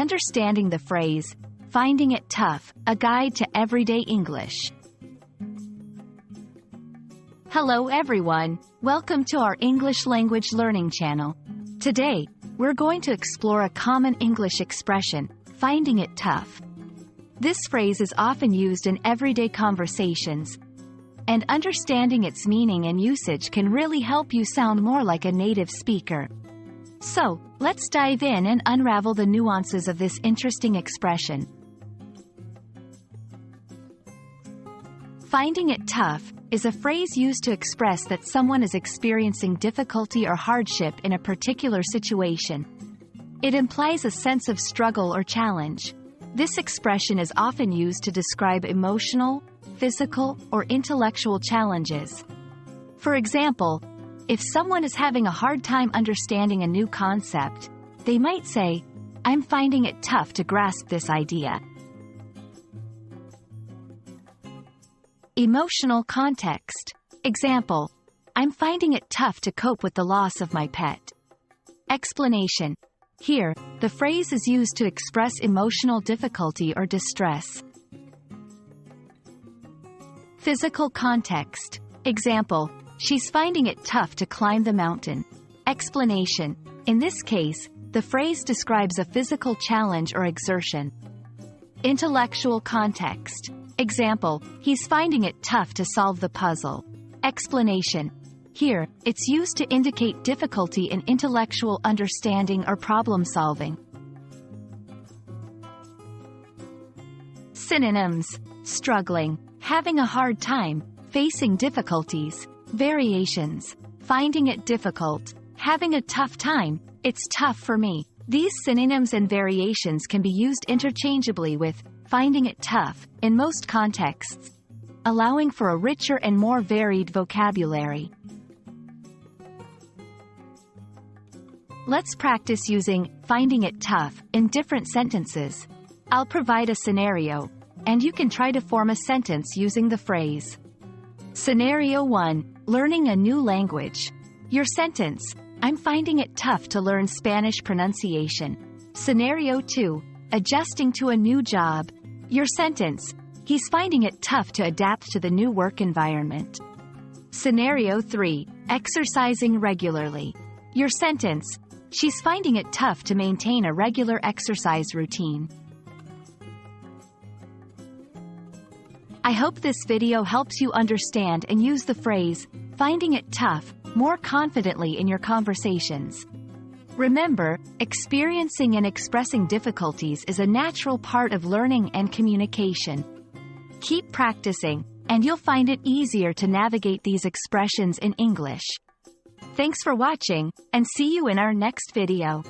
Understanding the phrase, finding it tough, a guide to everyday English. Hello everyone, welcome to our English language learning channel. Today, we're going to explore a common English expression, finding it tough. This phrase is often used in everyday conversations, and understanding its meaning and usage can really help you sound more like a native speaker. So, let's dive in and unravel the nuances of this interesting expression. Finding it tough is a phrase used to express that someone is experiencing difficulty or hardship in a particular situation. It implies a sense of struggle or challenge. This expression is often used to describe emotional, physical, or intellectual challenges. For example, if someone is having a hard time understanding a new concept, they might say, "I'm finding it tough to grasp this idea." Emotional context. Example, "I'm finding it tough to cope with the loss of my pet." Explanation. Here, the phrase is used to express emotional difficulty or distress. Physical context. Example, "She's finding it tough to climb the mountain." Explanation. In this case, the phrase describes a physical challenge or exertion. Intellectual context. Example, "He's finding it tough to solve the puzzle." Explanation. Here, it's used to indicate difficulty in intellectual understanding or problem solving. Synonyms. Struggling, having a hard time, facing difficulties. Variations. Finding it difficult, having a tough time, it's tough for me. These synonyms and variations can be used interchangeably with finding it tough in most contexts, allowing for a richer and more varied vocabulary. Let's practice using finding it tough in different sentences. I'll provide a scenario, and you can try to form a sentence using the phrase. Scenario 1. Learning a new language. Your sentence, "I'm finding it tough to learn Spanish pronunciation." Scenario 2. Adjusting to a new job. Your sentence, "He's finding it tough to adapt to the new work environment." Scenario 3. Exercising regularly. Your sentence, "She's finding it tough to maintain a regular exercise routine." I hope this video helps you understand and use the phrase, finding it tough, more confidently in your conversations. Remember, experiencing and expressing difficulties is a natural part of learning and communication. Keep practicing, and you'll find it easier to navigate these expressions in English. Thanks for watching, and see you in our next video.